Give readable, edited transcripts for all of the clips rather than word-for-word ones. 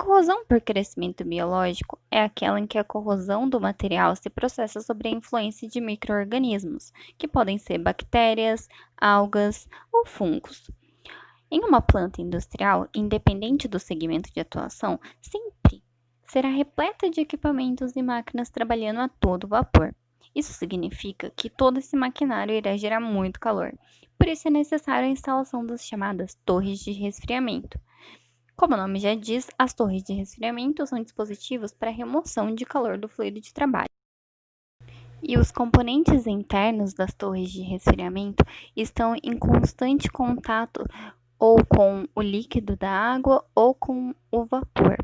Corrosão por crescimento biológico é aquela em que a corrosão do material se processa sob a influência de micro-organismos, que podem ser bactérias, algas ou fungos. Em uma planta industrial, independente do segmento de atuação, sempre será repleta de equipamentos e máquinas trabalhando a todo vapor. Isso significa que todo esse maquinário irá gerar muito calor. Por isso é necessária a instalação das chamadas torres de resfriamento. Como o nome já diz, as torres de resfriamento são dispositivos para remoção de calor do fluido de trabalho. E os componentes internos das torres de resfriamento estão em constante contato ou com o líquido da água ou com o vapor.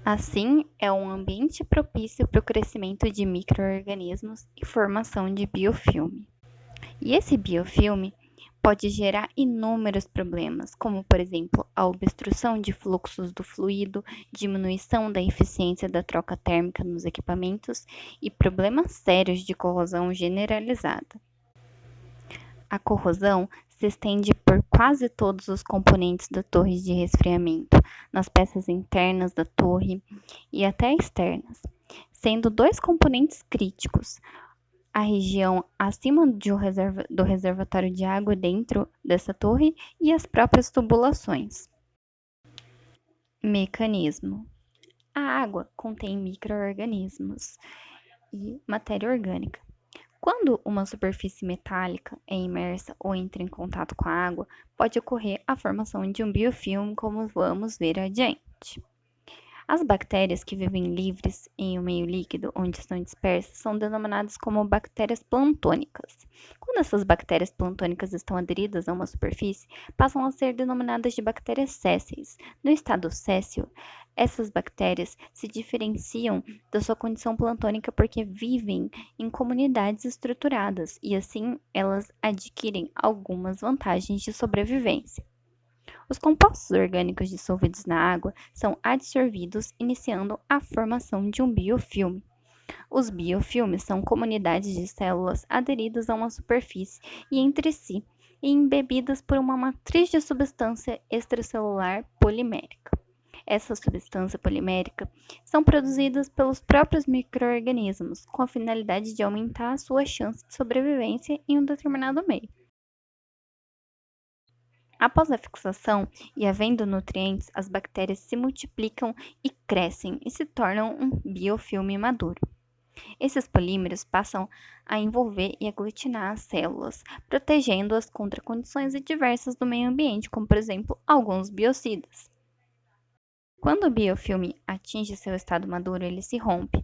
Assim, é um ambiente propício para o crescimento de micro-organismos e formação de biofilme. E esse biofilme pode gerar inúmeros problemas, como, por exemplo, a obstrução de fluxos do fluido, diminuição da eficiência da troca térmica nos equipamentos e problemas sérios de corrosão generalizada. A corrosão se estende por quase todos os componentes da torre de resfriamento, nas peças internas da torre e até externas, sendo dois componentes críticos: a região acima do reservatório de água dentro dessa torre e as próprias tubulações. Mecanismo: a água contém micro-organismos e matéria orgânica. Quando uma superfície metálica é imersa ou entra em contato com a água, pode ocorrer a formação de um biofilme, como vamos ver adiante. As bactérias que vivem livres em um meio líquido onde estão dispersas são denominadas como bactérias plantônicas. Quando essas bactérias plantônicas estão aderidas a uma superfície, passam a ser denominadas de bactérias sésseis. No estado séssil, essas bactérias se diferenciam da sua condição plantônica porque vivem em comunidades estruturadas e assim elas adquirem algumas vantagens de sobrevivência. Os compostos orgânicos dissolvidos na água são adsorvidos, iniciando a formação de um biofilme. Os biofilmes são comunidades de células aderidas a uma superfície e entre si, e embebidas por uma matriz de substância extracelular polimérica. Essa substância polimérica são produzidas pelos próprios micro-organismos, com a finalidade de aumentar a sua chance de sobrevivência em um determinado meio. Após a fixação e havendo nutrientes, as bactérias se multiplicam e crescem e se tornam um biofilme maduro. Esses polímeros passam a envolver e aglutinar as células, protegendo-as contra condições adversas do meio ambiente, como por exemplo alguns biocidas. Quando o biofilme atinge seu estado maduro, ele se rompe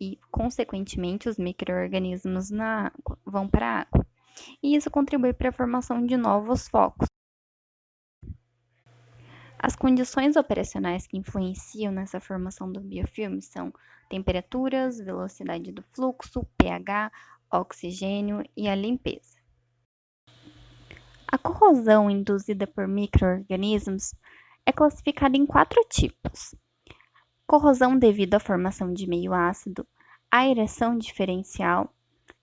e, consequentemente, os micro-organismos na água vão para a água. E isso contribui para a formação de novos focos. As condições operacionais que influenciam nessa formação do biofilme são temperaturas, velocidade do fluxo, pH, oxigênio e a limpeza. A corrosão induzida por micro-organismos é classificada em 4 tipos: corrosão devido à formação de meio ácido, aeração diferencial,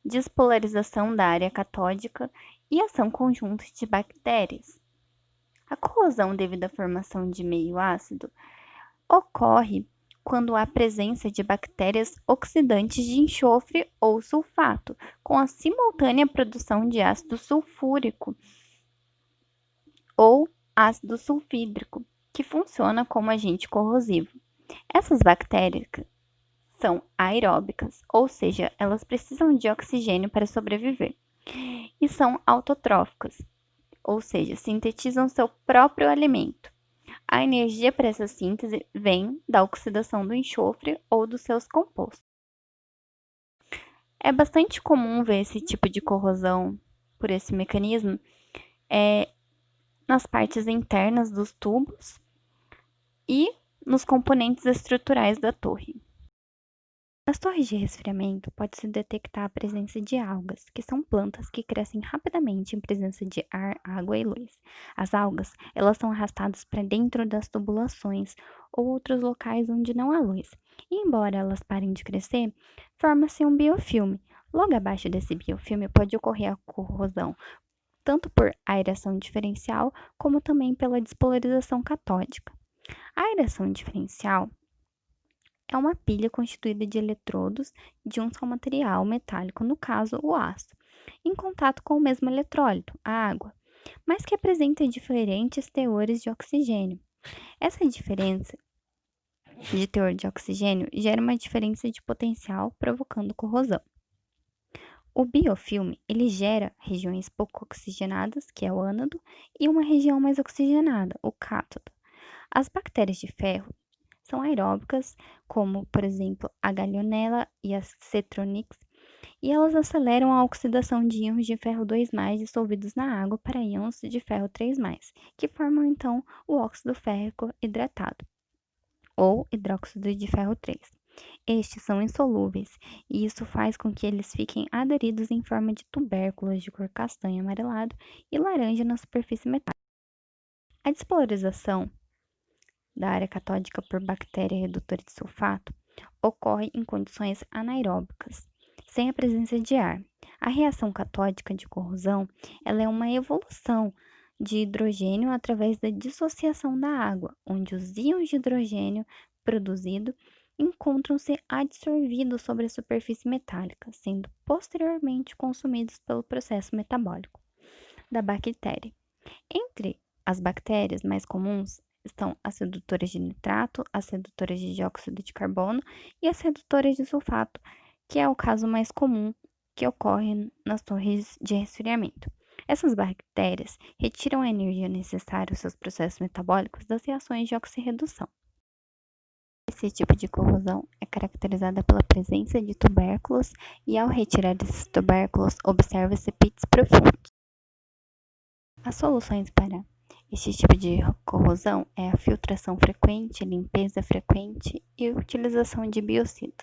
despolarização da área catódica e ação conjunta de bactérias. A corrosão devido à formação de meio ácido ocorre quando há presença de bactérias oxidantes de enxofre ou sulfato, com a simultânea produção de ácido sulfúrico ou ácido sulfídrico, que funciona como agente corrosivo. Essas bactérias são aeróbicas, ou seja, elas precisam de oxigênio para sobreviver, e são autotróficas, ou seja, sintetizam seu próprio alimento. A energia para essa síntese vem da oxidação do enxofre ou dos seus compostos. É bastante comum ver esse tipo de corrosão por esse mecanismo nas partes internas dos tubos e nos componentes estruturais da torre. Nas torres de resfriamento, pode-se detectar a presença de algas, que são plantas que crescem rapidamente em presença de ar, água e luz. As algas, elas são arrastadas para dentro das tubulações ou outros locais onde não há luz. E embora elas parem de crescer, forma-se um biofilme. Logo abaixo desse biofilme pode ocorrer a corrosão, tanto por aeração diferencial, como também pela despolarização catódica. A aeração diferencial é uma pilha constituída de eletrodos de um só material metálico, no caso, o aço, em contato com o mesmo eletrólito, a água, mas que apresenta diferentes teores de oxigênio. Essa diferença de teor de oxigênio gera uma diferença de potencial, provocando corrosão. O biofilme, ele gera regiões pouco oxigenadas, que é o ânodo, e uma região mais oxigenada, o cátodo. As bactérias de ferro são aeróbicas, como, por exemplo, a Gallionella e a Cetronix, e elas aceleram a oxidação de íons de ferro 2+ dissolvidos na água para íons de ferro 3+, que formam então o óxido férrico hidratado, ou hidróxido de ferro 3. Estes são insolúveis, e isso faz com que eles fiquem aderidos em forma de tubérculos de cor castanho amarelado e laranja na superfície metálica. A despolarização da área catódica por bactéria redutora de sulfato ocorre em condições anaeróbicas, sem a presença de ar. A reação catódica de corrosão, ela é uma evolução de hidrogênio através da dissociação da água, onde os íons de hidrogênio produzidos encontram-se adsorvidos sobre a superfície metálica, sendo posteriormente consumidos pelo processo metabólico da bactéria. Entre as bactérias mais comuns estão as redutoras de nitrato, as redutoras de dióxido de carbono e as redutoras de sulfato, que é o caso mais comum que ocorre nas torres de resfriamento. Essas bactérias retiram a energia necessária aos seus processos metabólicos das reações de oxirredução. Esse tipo de corrosão é caracterizada pela presença de tubérculos e, ao retirar esses tubérculos, observa-se pits profundos. As soluções para este tipo de corrosão é a filtração frequente, limpeza frequente e utilização de biocida.